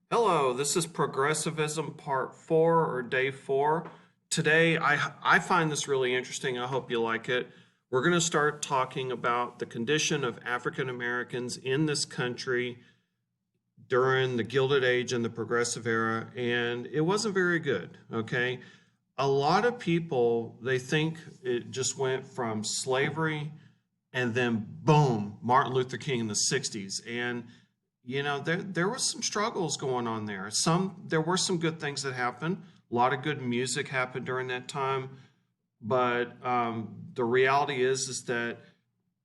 Hello, this is Progressivism Part 4 or Day 4. Today, I find this really interesting. I hope you like it. We're going to start talking about the condition of African Americans in this country during the Gilded Age and the Progressive Era, and it wasn't very good, okay? A lot of people, they think it just went from slavery and then boom, Martin Luther King in the 60s. And there was some struggles going on there. There were some good things that happened. A lot of good music happened during that time, but the reality is that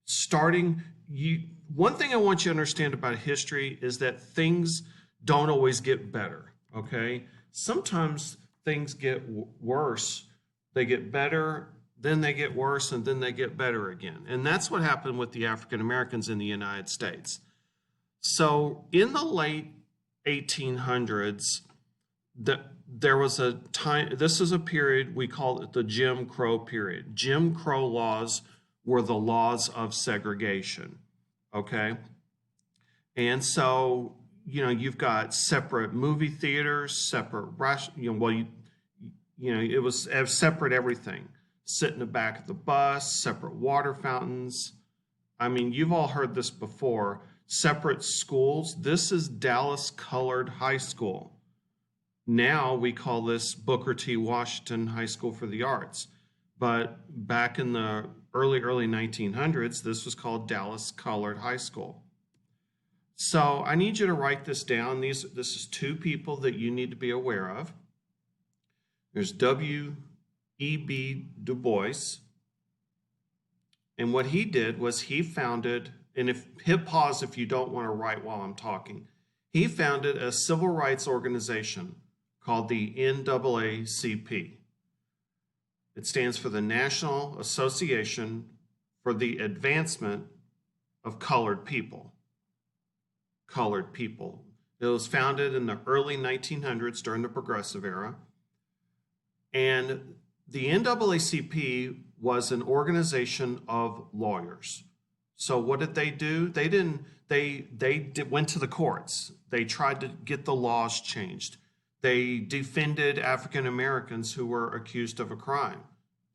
starting you. One thing I want you to understand about history is that things don't always get better. Okay, sometimes things get worse. They get better, then they get worse, and then they get better again. And that's what happened with the African Americans in the United States. So in the late 1800s, there was a time, this is a period, we call it the Jim Crow period. Jim Crow laws were the laws of segregation, okay? And so, you've got separate movie theaters, separate, it was separate everything. Sit in the back of the bus, separate water fountains. I mean, you've all heard this before. Separate schools. This is Dallas Colored High School. Now we call this Booker T. Washington High School for the Arts. But back in the early 1900s, this was called Dallas Colored High School. So I need you to write this down. This is two people that you need to be aware of. There's W.E.B. Du Bois. And what he did was he founded, and hit pause if you don't want to write while I'm talking. He founded a civil rights organization called the NAACP. It stands for the National Association for the Advancement of Colored People. Colored people. It was founded in the early 1900s during the Progressive Era. And the NAACP was an organization of lawyers. So what did they do? They went to the courts. They tried to get the laws changed. They defended African Americans who were accused of a crime.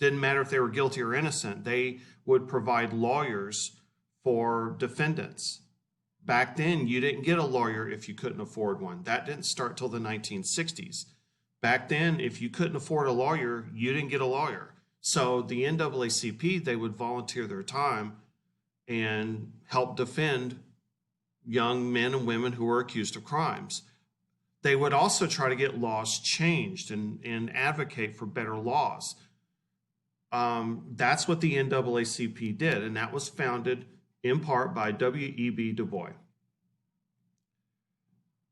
Didn't matter if they were guilty or innocent. They would provide lawyers for defendants. Back then, you didn't get a lawyer if you couldn't afford one. That didn't start till the 1960s. Back then, if you couldn't afford a lawyer, you didn't get a lawyer. So the NAACP, they would volunteer their time and help defend young men and women who were accused of crimes. They would also try to get laws changed and advocate for better laws. That's what the NAACP did, and that was founded in part by W.E.B. Du Bois.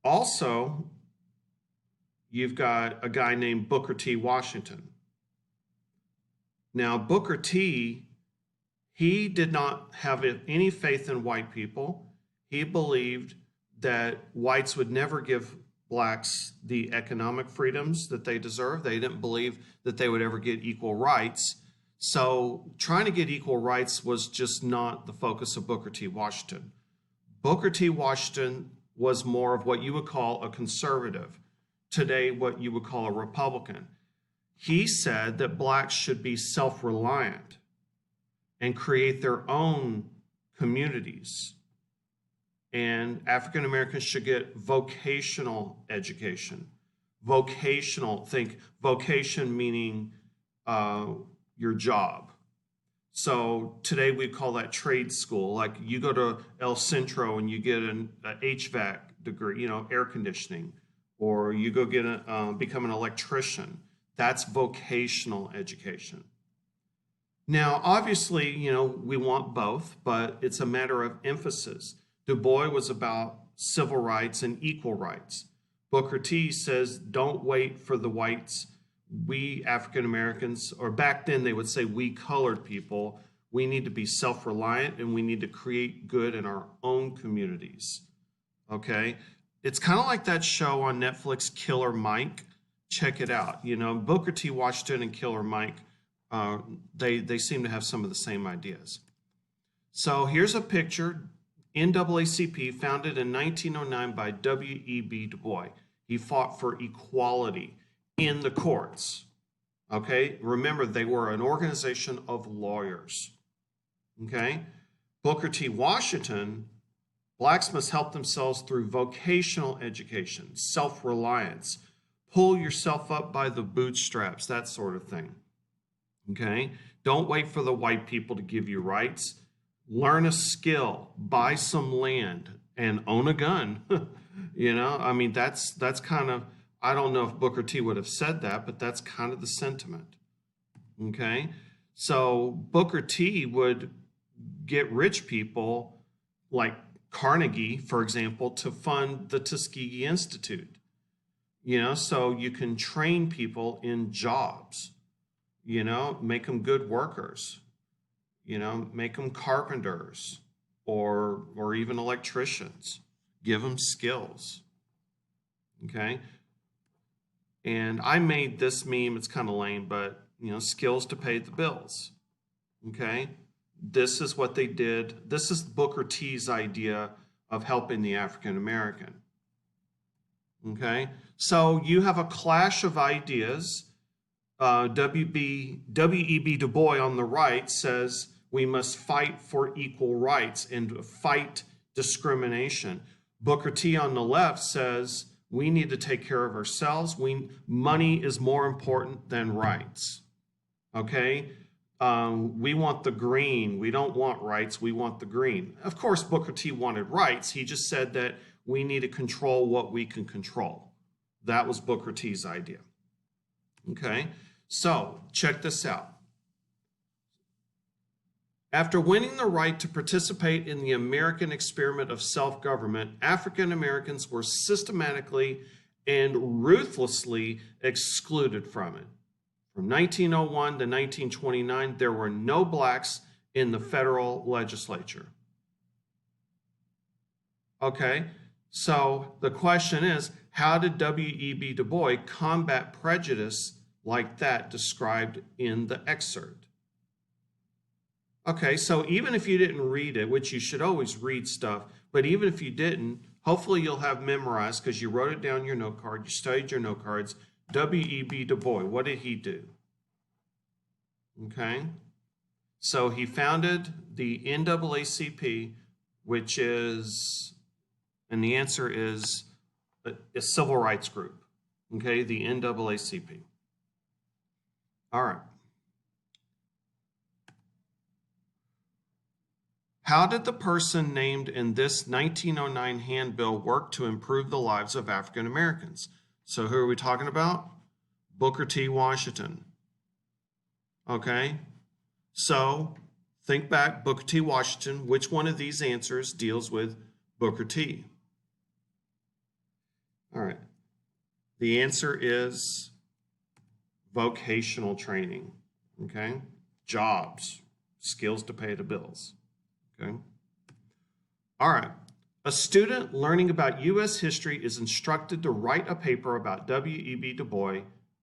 Also, you've got a guy named Booker T. Washington. Now, Booker T., he did not have any faith in white people. He believed that whites would never give blacks the economic freedoms that they deserve. They didn't believe that they would ever get equal rights. So trying to get equal rights was just not the focus of Booker T. Washington. Booker T. Washington was more of what you would call a conservative. Today, what you would call a Republican. He said that blacks should be self-reliant and create their own communities. And African Americans should get vocational education. Vocational, think vocation meaning your job. So today we call that trade school. Like you go to El Centro and you get an HVAC degree, air conditioning, or you go get become an electrician. That's vocational education. Now, obviously, we want both, but it's a matter of emphasis. Du Bois was about civil rights and equal rights. Booker T says, don't wait for the whites. We African Americans, or back then they would say we colored people, we need to be self-reliant and we need to create good in our own communities. Okay? It's kind of like that show on Netflix, Killer Mike. Check it out. Booker T. Washington and Killer Mike, they seem to have some of the same ideas. So here's a picture. NAACP, founded in 1909 by W.E.B. Du Bois. He fought for equality in the courts. Okay, remember, they were an organization of lawyers. Okay, Booker T. Washington, blacks must help themselves through vocational education, self-reliance, pull yourself up by the bootstraps, that sort of thing. Okay, don't wait for the white people to give you rights. Learn a skill, buy some land, and own a gun. You know, I mean, that's kind of, I don't know if Booker T would have said that, but that's kind of the sentiment. Okay, so Booker T would get rich people like Carnegie, for example, to fund the Tuskegee Institute. You know, so you can train people in jobs, you know, make them good workers, you know, make them carpenters or even electricians, give them skills. Okay. And I made this meme, it's kind of lame, but you know, skills to pay the bills. Okay. This is what they did. This is Booker T's idea of helping the African American. Okay. So you have a clash of ideas. W.E.B. Du Bois on the right says we must fight for equal rights and fight discrimination. Booker T on the left says we need to take care of ourselves. Money is more important than rights. Okay? We want the green. We don't want rights. We want the green. Of course, Booker T wanted rights. He just said that we need to control what we can control. That was Booker T's idea. Okay, so check this out. After winning the right to participate in the American experiment of self-government, African Americans were systematically and ruthlessly excluded from it. From 1901 to 1929, there were no blacks in the federal legislature. Okay, so the question is, how did W.E.B. Du Bois combat prejudice like that described in the excerpt? Okay, so even if you didn't read it, which you should always read stuff, but even if you didn't, hopefully you'll have memorized because you wrote it down in your note card, you studied your note cards. W.E.B. Du Bois, what did he do? Okay, so he founded the NAACP, which is, and the answer is a civil rights group. Okay, the NAACP. All right. How did the person named in this 1909 handbill work to improve the lives of African Americans? So who are we talking about? Booker T. Washington. Okay, so think back, Booker T. Washington, which one of these answers deals with Booker T? All right, the answer is vocational training, okay? Jobs, skills to pay the bills, okay? All right, a student learning about U.S. history is instructed to write a paper about W.E.B. Du Bois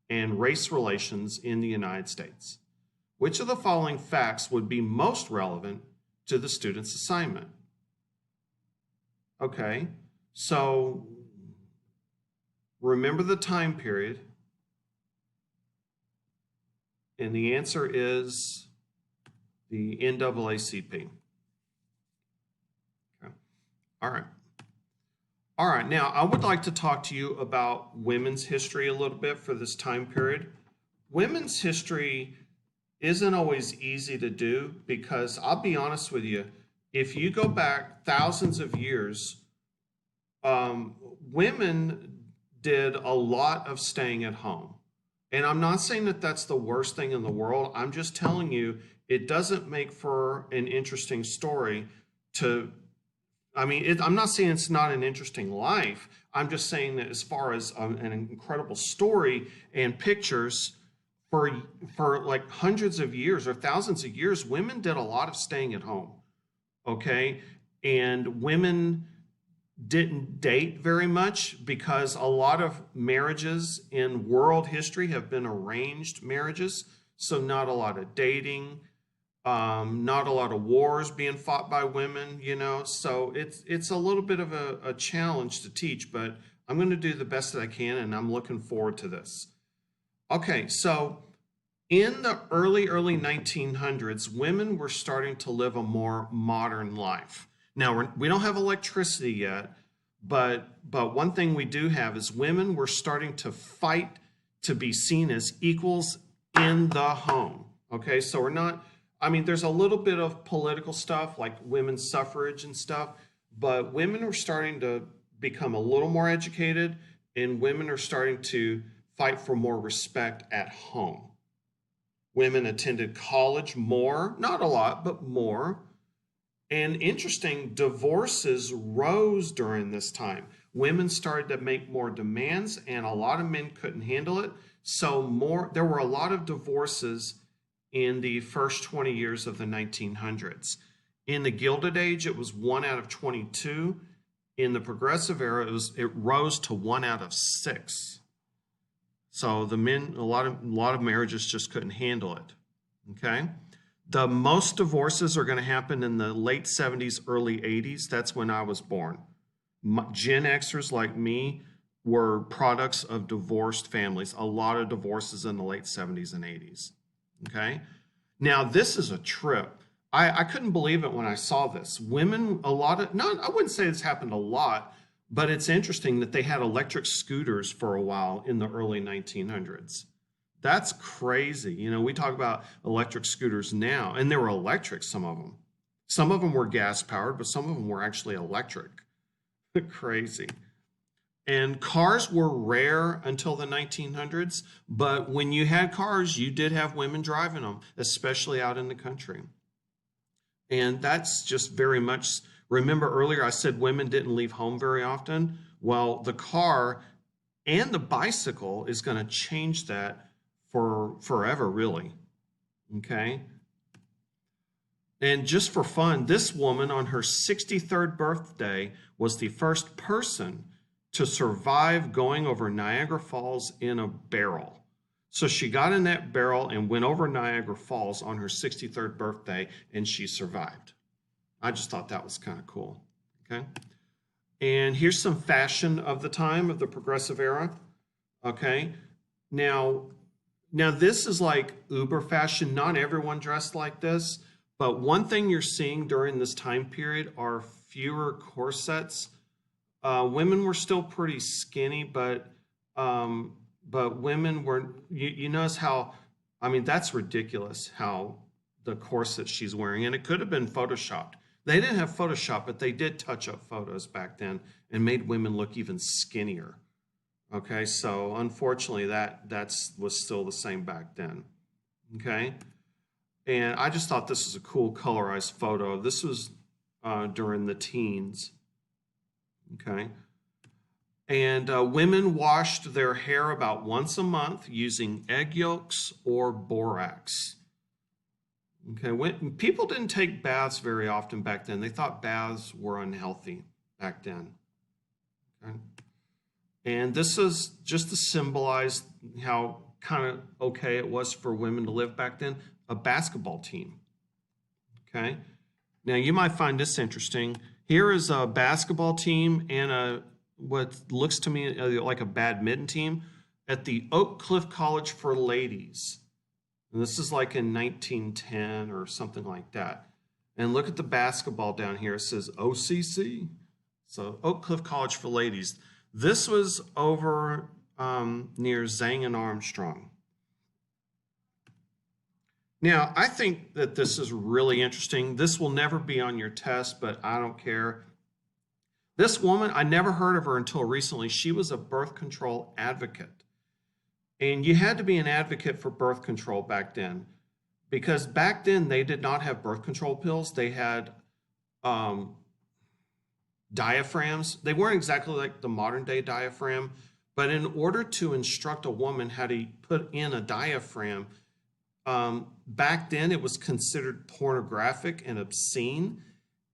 and race relations in the United States. Which of the following facts would be most relevant to the student's assignment? Okay, so remember the time period, and the answer is the NAACP. Okay. All right. All right, now I would like to talk to you about women's history a little bit for this time period. Women's history isn't always easy to do because I'll be honest with you, if you go back thousands of years, women did a lot of staying at home. And I'm not saying that that's the worst thing in the world. I'm just telling you, it doesn't make for an interesting story to, I mean, I'm not saying it's not an interesting life. I'm just saying that as far as an incredible story and pictures, for like hundreds of years or thousands of years, women did a lot of staying at home, okay? And women didn't date very much because a lot of marriages in world history have been arranged marriages, so not a lot of dating. Not a lot of wars being fought by women, so it's a little bit of a challenge to teach, but I'm going to do the best that I can, and I'm looking forward to this. Okay, so in the early 1900s, women were starting to live a more modern life. Now, we don't have electricity yet, but one thing we do have is women were starting to fight to be seen as equals in the home. Okay, so we're not, I mean, there's a little bit of political stuff like women's suffrage and stuff, but women are starting to become a little more educated, and women are starting to fight for more respect at home. Women attended college more, not a lot, but more. And interesting, divorces rose during this time. Women started to make more demands, and a lot of men couldn't handle it. So there were a lot of divorces in the first 20 years of the 1900s. In the Gilded Age, it was 1 out of 22. In the Progressive era, it rose to 1 out of 6. So the men, a lot of marriages just couldn't handle it. Okay, the most divorces are going to happen in the late 70s, early 80s. That's when I was born. Gen Xers like me were products of divorced families. A lot of divorces in the late 70s and 80s. Okay, now this is a trip. I couldn't believe it when I saw this. Women, I wouldn't say this happened a lot, but it's interesting that they had electric scooters for a while in the early 1900s. That's crazy. We talk about electric scooters now, and they were electric, some of them. Some of them were gas powered, but some of them were actually electric. Crazy. And cars were rare until the 1900s, but when you had cars, you did have women driving them, especially out in the country. And that's just very much, remember earlier I said women didn't leave home very often? Well, the car and the bicycle is going to change that for forever, really. Okay? And just for fun, this woman on her 63rd birthday was the first person to survive going over Niagara Falls in a barrel. So she got in that barrel and went over Niagara Falls on her 63rd birthday, and she survived. I just thought that was kind of cool. Okay. And here's some fashion of the time of the Progressive era. Okay. Now this is like uber fashion. Not everyone dressed like this, but one thing you're seeing during this time period are fewer corsets. Women were still pretty skinny, but women were, you notice how, I mean, that's ridiculous how the corset she's wearing, and it could have been photoshopped. They didn't have Photoshop, but they did touch up photos back then and made women look even skinnier. Okay, so unfortunately that was still the same back then. Okay, and I just thought this was a cool colorized photo. This was during the teens. Okay. And women washed their hair about once a month using egg yolks or borax. Okay, people didn't take baths very often back then. They thought baths were unhealthy back then. Okay. And this is just to symbolize how kind of okay it was for women to live back then. A basketball team. Okay. Now you might find this interesting. Here is a basketball team and what looks to me like a badminton team at the Oak Cliff College for Ladies. And this is like in 1910 or something like that. And look at the basketball down here. It says OCC. So Oak Cliff College for Ladies. This was over near Zang and Armstrong. Now, I think that this is really interesting. This will never be on your test, but I don't care. This woman, I never heard of her until recently. She was a birth control advocate. And you had to be an advocate for birth control back then, because back then they did not have birth control pills. They had diaphragms. They weren't exactly like the modern day diaphragm, but in order to instruct a woman how to put in a diaphragm, back then it was considered pornographic and obscene,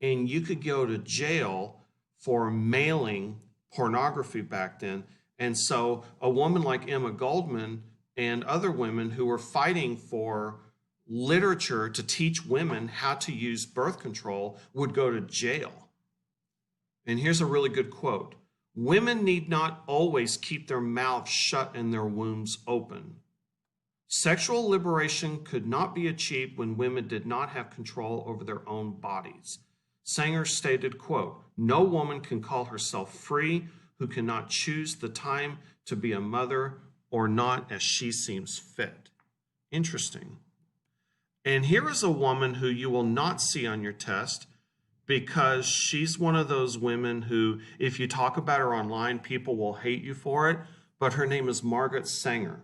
and you could go to jail for mailing pornography back then. And so a woman like Emma Goldman and other women who were fighting for literature to teach women how to use birth control would go to jail. And here's a really good quote. Women need not always keep their mouths shut and their wombs open. Sexual liberation could not be achieved when women did not have control over their own bodies. Sanger stated, quote, no woman can call herself free who cannot choose the time to be a mother or not as she seems fit. Interesting. And here is a woman who you will not see on your test because she's one of those women who, if you talk about her online, people will hate you for it, but her name is Margaret Sanger.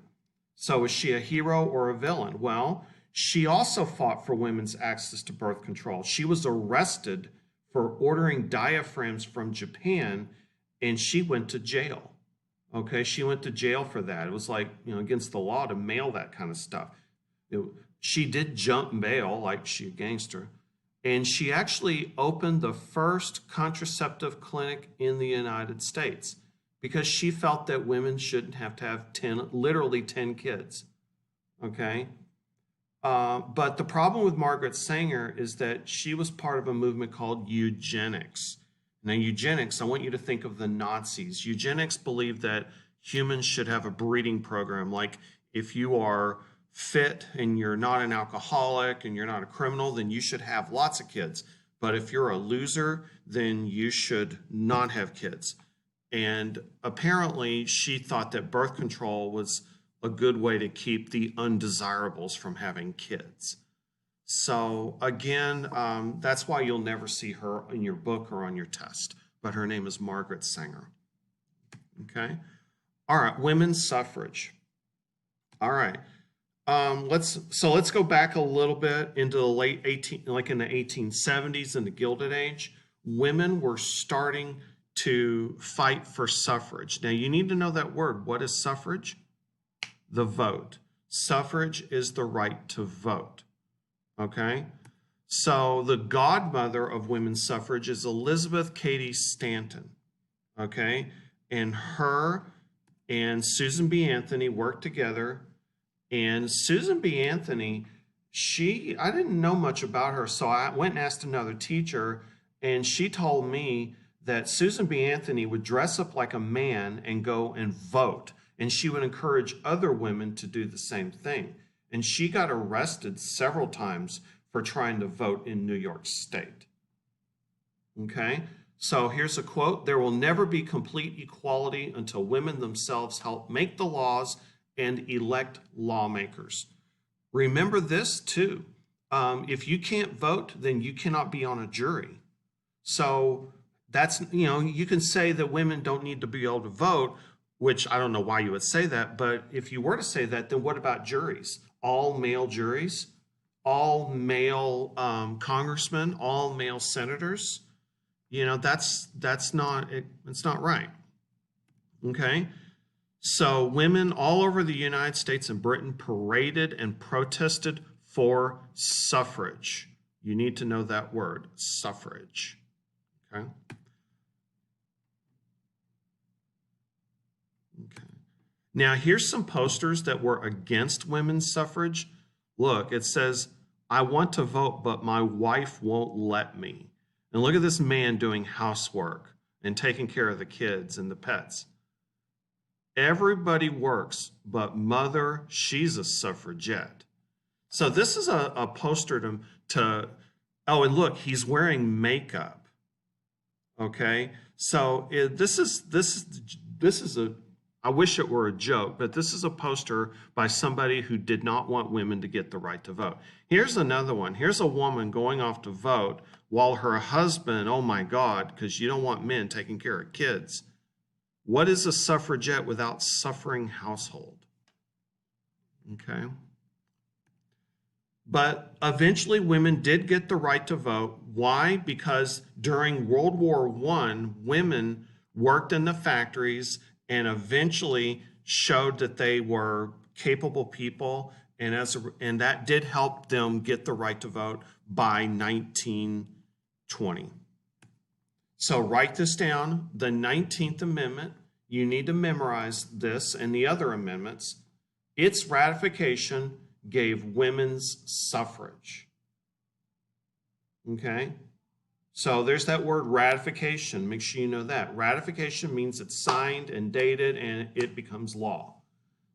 So is she a hero or a villain? Well, she also fought for women's access to birth control. She was arrested for ordering diaphragms from Japan, and she went to jail. Okay, she went to jail for that. It was like, against the law to mail that kind of stuff. She did jump bail, like she a gangster. And she actually opened the first contraceptive clinic in the United States because she felt that women shouldn't have to have literally 10 kids. Okay? But the problem with Margaret Sanger is that she was part of a movement called eugenics. Now, eugenics, I want you to think of the Nazis. Eugenics believed that humans should have a breeding program. Like if you are fit and you're not an alcoholic and you're not a criminal, then you should have lots of kids. But if you're a loser, then you should not have kids. And apparently she thought that birth control was a good way to keep the undesirables from having kids. So again, that's why you'll never see her in your book or on your test. But her name is Margaret Sanger. Okay. All right. Women's suffrage. All right. Let's go back a little bit into the late in the 1870s in the Gilded Age. Women were starting to fight for suffrage. Now you need to know that word. What is suffrage? The vote. Suffrage is the right to vote. Okay? So the godmother of women's suffrage is Elizabeth Cady Stanton. Okay? And her and Susan B. Anthony worked together. And Susan B. Anthony, I didn't know much about her, so I went and asked another teacher, and she told me that Susan B. Anthony would dress up like a man and go and vote, and she would encourage other women to do the same thing. And she got arrested several times for trying to vote in New York State. Okay? So here's a quote. There will never be complete equality until women themselves help make the laws and elect lawmakers. Remember this too. If you can't vote, then you cannot be on a jury. So that's, you can say that women don't need to be able to vote, which I don't know why you would say that, but if you were to say that, then what about juries? All male juries, all male congressmen, all male senators? It's not right. Okay? So women all over the United States and Britain paraded and protested for suffrage. You need to know that word, suffrage. Okay? Okay. Now, here's some posters that were against women's suffrage. Look, it says, I want to vote, but my wife won't let me. And look at this man doing housework and taking care of the kids and the pets. Everybody works, but mother, she's a suffragette. So this is a poster oh, and look, he's wearing makeup. Okay, so I wish it were a joke, but this is a poster by somebody who did not want women to get the right to vote. Here's another one. Here's a woman going off to vote while her husband, oh my God, because you don't want men taking care of kids. What is a suffragette without suffering household? Okay. But eventually women did get the right to vote. Why? Because during World War I, women worked in the factories and eventually showed that they were capable people, and that did help them get the right to vote by 1920. So write this down, the 19th Amendment. You need to memorize this and the other amendments. Its ratification gave women's suffrage. Okay? So there's that word ratification. Make sure you know that. Ratification means it's signed and dated and it becomes law.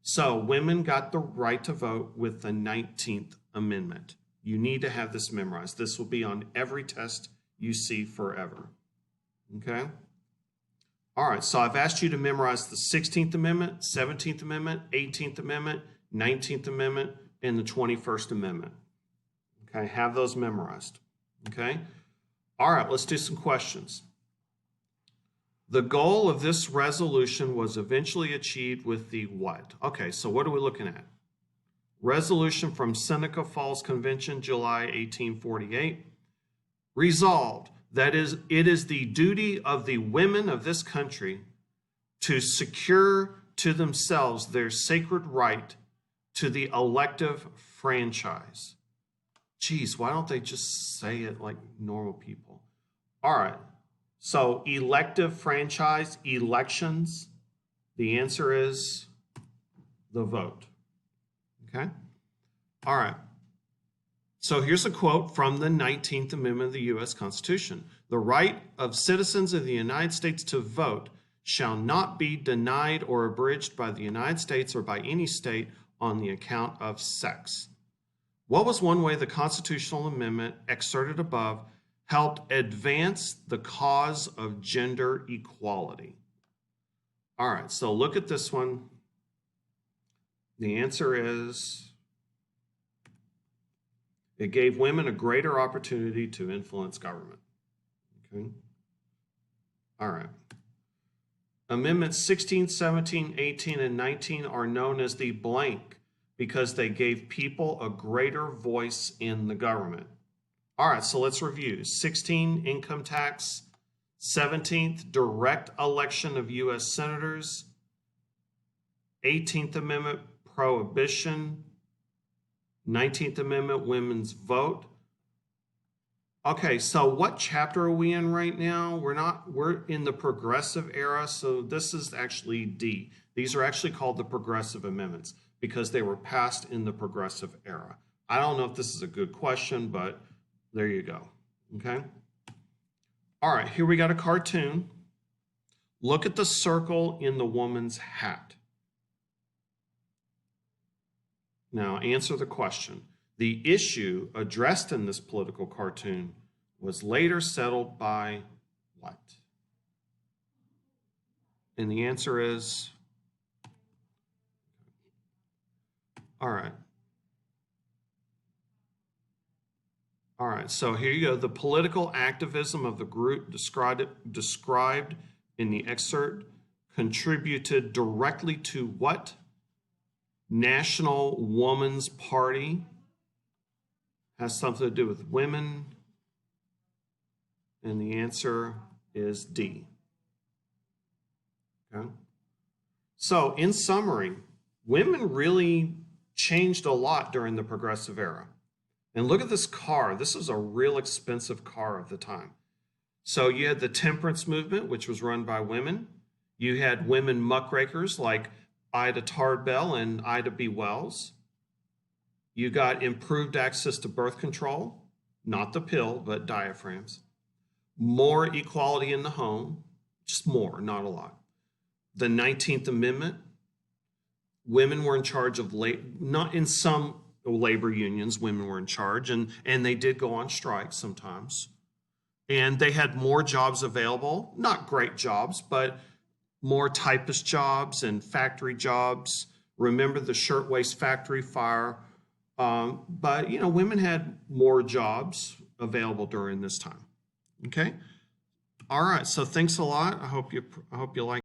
So women got the right to vote with the 19th Amendment. You need to have this memorized. This will be on every test you see forever. Okay? All right, so I've asked you to memorize the 16th Amendment, 17th Amendment, 18th Amendment, 19th Amendment, and the 21st Amendment. Okay, have those memorized. Okay? All right, let's do some questions. The goal of this resolution was eventually achieved with the what? Okay, so what are we looking at? Resolution from Seneca Falls Convention, July 1848. Resolved that it is the duty of the women of this country to secure to themselves their sacred right to the elective franchise. Geez, why don't they just say it like normal people? All right, so elective franchise, elections, the answer is the vote. Okay? All right. So here's a quote from the 19th Amendment of the U.S. Constitution. The right of citizens of the United States to vote shall not be denied or abridged by the United States or by any state on the account of sex. What was one way the constitutional amendment excerpted above helped advance the cause of gender equality? All right, so look at this one. The answer is it gave women a greater opportunity to influence government. Okay. All right. Amendments 16, 17, 18, and 19 are known as the blank because they gave people a greater voice in the government. All right, so let's review. 16, income tax. 17th, direct election of U.S. senators. 18th Amendment, prohibition. 19th Amendment, women's vote. Okay, so what chapter are we in right now? We're in the progressive era, so this is actually D. These are actually called the progressive amendments because they were passed in the progressive era. I don't know if this is a good question, but there you go, okay? All right, here we got a cartoon. Look at the circle in the woman's hat. Now, answer the question. The issue addressed in this political cartoon was later settled by what? And the answer is, all right. All right, so here you go. The political activism of the group described in the excerpt contributed directly to what? National Woman's Party. Has something to do with women. And the answer is D. Okay. So in summary, women really changed a lot during the progressive era. And look at this car. This is a real expensive car of the time. So you had the temperance movement, which was run by women. You had women muckrakers like Ida Tarbell and Ida B. Wells. You got improved access to birth control, not the pill, but diaphragms. More equality in the home, just more, not a lot. The 19th Amendment, women were in charge of not in some labor unions, women were in charge, and they did go on strike sometimes. And they had more jobs available, not great jobs, but more typist jobs and factory jobs. Remember the shirtwaist factory fire? But, you know, women had more jobs available during this time. Okay. All right. So thanks a lot. I hope you like